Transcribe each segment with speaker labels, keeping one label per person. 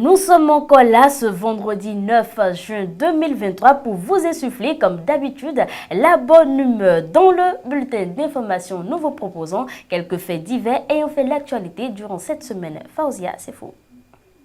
Speaker 1: Nous sommes encore là ce vendredi 9 juin 2023 pour vous insuffler comme d'habitude la bonne humeur. Dans le bulletin d'information, nous vous proposons quelques faits divers ayant fait l'actualité durant cette semaine. Fauzia, c'est faux.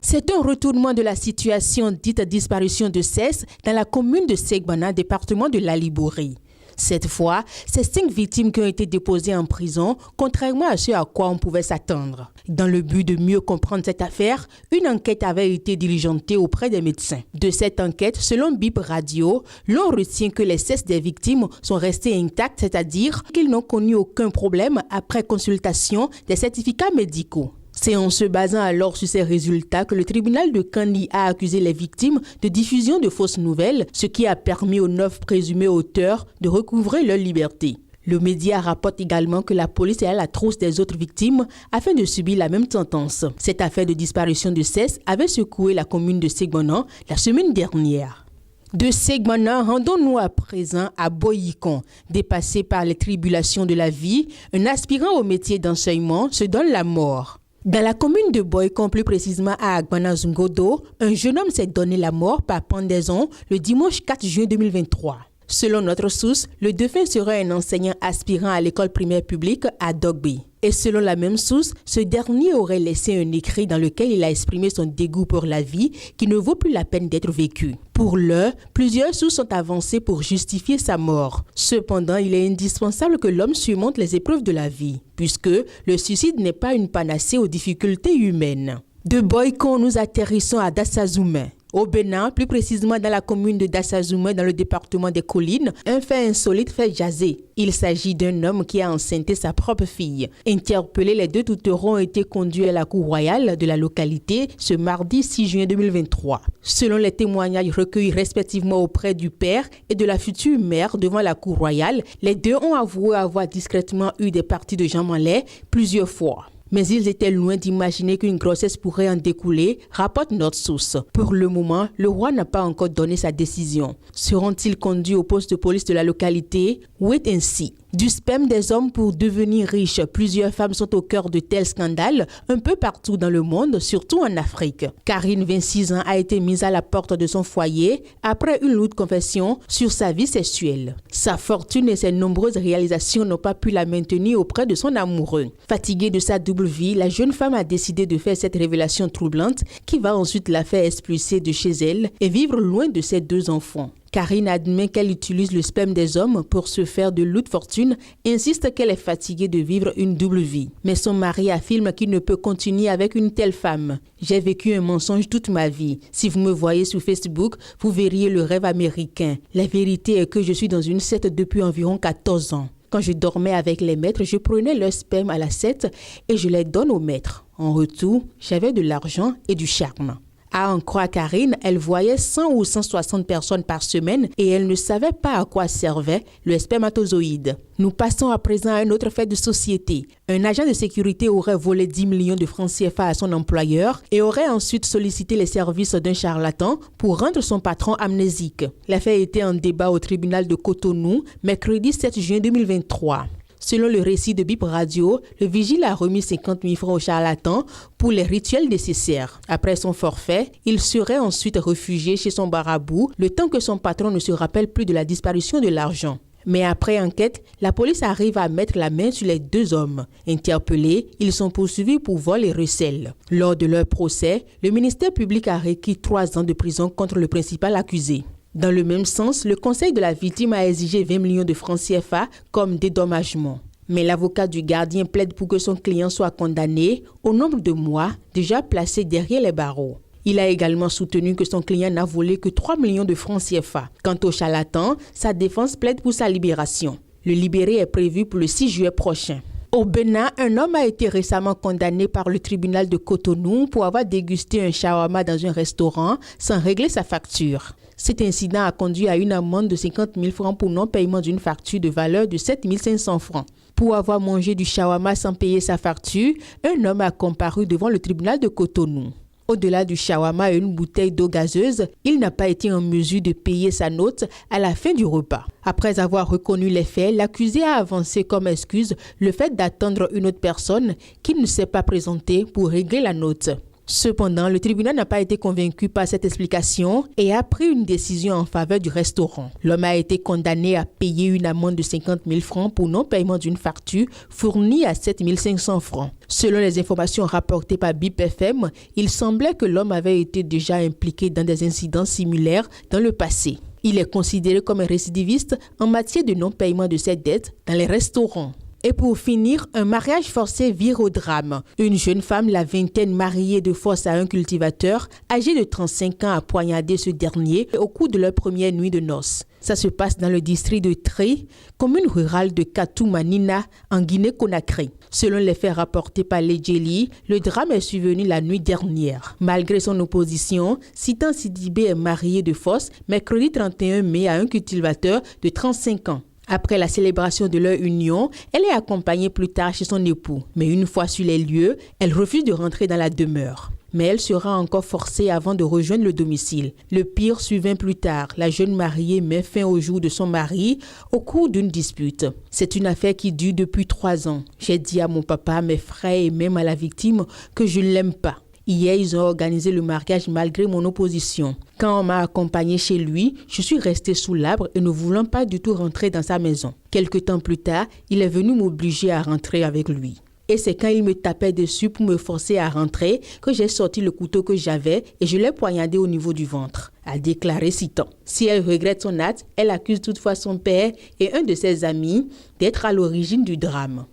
Speaker 2: C'est un retournement de la situation dite disparition de cesse dans la commune de Segbana, département de la Libourie. Cette fois, c'est 5 victimes qui ont été déposées en prison, contrairement à ce à quoi on pouvait s'attendre. Dans le but de mieux comprendre cette affaire, une enquête avait été diligentée auprès des médecins. De cette enquête, selon BIP Radio, l'on retient que les cesses des victimes sont restés intacts, c'est-à-dire qu'ils n'ont connu aucun problème après consultation des certificats médicaux. C'est en se basant alors sur ces résultats que le tribunal de Kandi a accusé les victimes de diffusion de fausses nouvelles, ce qui a permis aux 9 présumés auteurs de recouvrer leur liberté. Le média rapporte également que la police est à la trousse des autres victimes afin de subir la même sentence. Cette affaire de disparition de cesse avait secoué la commune de Segbana la semaine dernière. De Segbana, rendons-nous à présent à Boyikon. Dépassé par les tribulations de la vie, un aspirant au métier d'enseignement se donne la mort. Dans la commune de Boyikon, plus précisément à Agbanazungodo, un jeune homme s'est donné la mort par pendaison le dimanche 4 juin 2023. Selon notre source, le défunt serait un enseignant aspirant à l'école primaire publique à Dogbe. Et selon la même source, ce dernier aurait laissé un écrit dans lequel il a exprimé son dégoût pour la vie qui ne vaut plus la peine d'être vécue. Pour l'heure, plusieurs sources sont avancées pour justifier sa mort. Cependant, il est indispensable que l'homme surmonte les épreuves de la vie, puisque le suicide n'est pas une panacée aux difficultés humaines. De Boyikon, nous atterrissons à Dassazoumé. Au Bénin, plus précisément dans la commune de Dassazoumé, dans le département des Collines, un fait insolite fait jaser. Il s'agit d'un homme qui a enceinté sa propre fille. Interpellés, les 2 tuteurs ont été conduits à la cour royale de la localité ce mardi 6 juin 2023. Selon les témoignages recueillis respectivement auprès du père et de la future mère devant la cour royale, les 2 ont avoué avoir discrètement eu des parties de jambes en lait plusieurs fois. Mais ils étaient loin d'imaginer qu'une grossesse pourrait en découler, rapporte notre source. Pour le moment, le roi n'a pas encore donné sa décision. Seront-ils conduits au poste de police de la localité? Wait and see. Du sperme des hommes pour devenir riches, plusieurs femmes sont au cœur de tels scandales un peu partout dans le monde, surtout en Afrique. Karine, 26 ans, a été mise à la porte de son foyer après une lourde confession sur sa vie sexuelle. Sa fortune et ses nombreuses réalisations n'ont pas pu la maintenir auprès de son amoureux. Fatiguée de sa double vie, la jeune femme a décidé de faire cette révélation troublante qui va ensuite la faire expulser de chez elle et vivre loin de ses 2 enfants. Karine admet qu'elle utilise le sperme des hommes pour se faire de lourdes fortunes et insiste qu'elle est fatiguée de vivre une double vie. Mais son mari affirme qu'il ne peut continuer avec une telle femme. « J'ai vécu un mensonge toute ma vie. Si vous me voyez sur Facebook, vous verriez le rêve américain. La vérité est que je suis dans une secte depuis environ 14 ans. Quand je dormais avec les maîtres, je prenais leur sperme à la secte et je les donne aux maîtres. En retour, j'avais de l'argent et du charme. » À en croire Karine, elle voyait 100 ou 160 personnes par semaine et elle ne savait pas à quoi servait le spermatozoïde. Nous passons à présent à un autre fait de société. Un agent de sécurité aurait volé 10 millions de francs CFA à son employeur et aurait ensuite sollicité les services d'un charlatan pour rendre son patron amnésique. L'affaire était en débat au tribunal de Cotonou, mercredi 7 juin 2023. Selon le récit de BIP Radio, le vigile a remis 50 000 francs au charlatan pour les rituels nécessaires. Après son forfait, il serait ensuite réfugié chez son marabout, le temps que son patron ne se rappelle plus de la disparition de l'argent. Mais après enquête, la police arrive à mettre la main sur les 2 hommes. Interpellés, ils sont poursuivis pour vol et recel. Lors de leur procès, le ministère public a requis 3 ans de prison contre le principal accusé. Dans le même sens, le conseil de la victime a exigé 20 millions de francs CFA comme dédommagement. Mais l'avocat du gardien plaide pour que son client soit condamné au nombre de mois déjà placé derrière les barreaux. Il a également soutenu que son client n'a volé que 3 millions de francs CFA. Quant au charlatan, sa défense plaide pour sa libération. Le libéré est prévu pour le 6 juillet prochain. Au Bénin, un homme a été récemment condamné par le tribunal de Cotonou pour avoir dégusté un shawarma dans un restaurant sans régler sa facture. Cet incident a conduit à une amende de 50 000 francs pour non-paiement d'une facture de valeur de 7 500 francs. Pour avoir mangé du shawarma sans payer sa facture, un homme a comparu devant le tribunal de Cotonou. Au-delà du shawarma et une bouteille d'eau gazeuse, il n'a pas été en mesure de payer sa note à la fin du repas. Après avoir reconnu les faits, l'accusé a avancé comme excuse le fait d'attendre une autre personne qui ne s'est pas présentée pour régler la note. Cependant, le tribunal n'a pas été convaincu par cette explication et a pris une décision en faveur du restaurant. L'homme a été condamné à payer une amende de 50 000 francs pour non-paiement d'une facture fournie à 7 500 francs. Selon les informations rapportées par BIP FM, il semblait que l'homme avait été déjà impliqué dans des incidents similaires dans le passé. Il est considéré comme un récidiviste en matière de non-paiement de ses dettes dans les restaurants. Et pour finir, un mariage forcé vire au drame. Une jeune femme, la vingtaine, mariée de force à un cultivateur, âgé de 35 ans, a poignardé ce dernier au cours de leur première nuit de noces. Ça se passe dans le district de Tré, commune rurale de Katoumanina, en Guinée-Conakry. Selon les faits rapportés par l'Edjeli, le drame est survenu la nuit dernière. Malgré son opposition, Sitan Sidibé est marié de force mercredi 31 mai à un cultivateur de 35 ans. Après la célébration de leur union, elle est accompagnée plus tard chez son époux. Mais une fois sur les lieux, elle refuse de rentrer dans la demeure. Mais elle sera encore forcée avant de rejoindre le domicile. Le pire survint plus tard. La jeune mariée met fin au jour de son mari au cours d'une dispute. C'est une affaire qui dure depuis 3 ans. J'ai dit à mon papa, à mes frères et même à la victime que je ne l'aime pas. Hier, ils ont organisé le mariage malgré mon opposition. Quand on m'a accompagné chez lui, je suis restée sous l'arbre et ne voulant pas du tout rentrer dans sa maison. Quelque temps plus tard, il est venu m'obliger à rentrer avec lui. Et c'est quand il me tapait dessus pour me forcer à rentrer que j'ai sorti le couteau que j'avais et je l'ai poignardé au niveau du ventre, a déclaré Sitan. Si elle regrette son acte, elle accuse toutefois son père et un de ses amis d'être à l'origine du drame.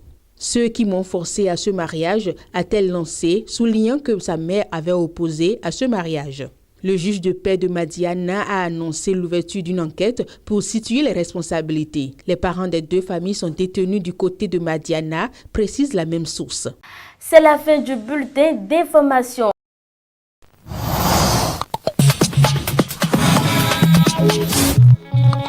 Speaker 2: Ceux qui m'ont forcé à ce mariage, a-t-elle lancé, soulignant que sa mère avait opposé à ce mariage. Le juge de paix de Madiana a annoncé l'ouverture d'une enquête pour situer les responsabilités. Les parents des 2 familles sont détenus du côté de Madiana, précise la même source.
Speaker 1: C'est la fin du bulletin d'information.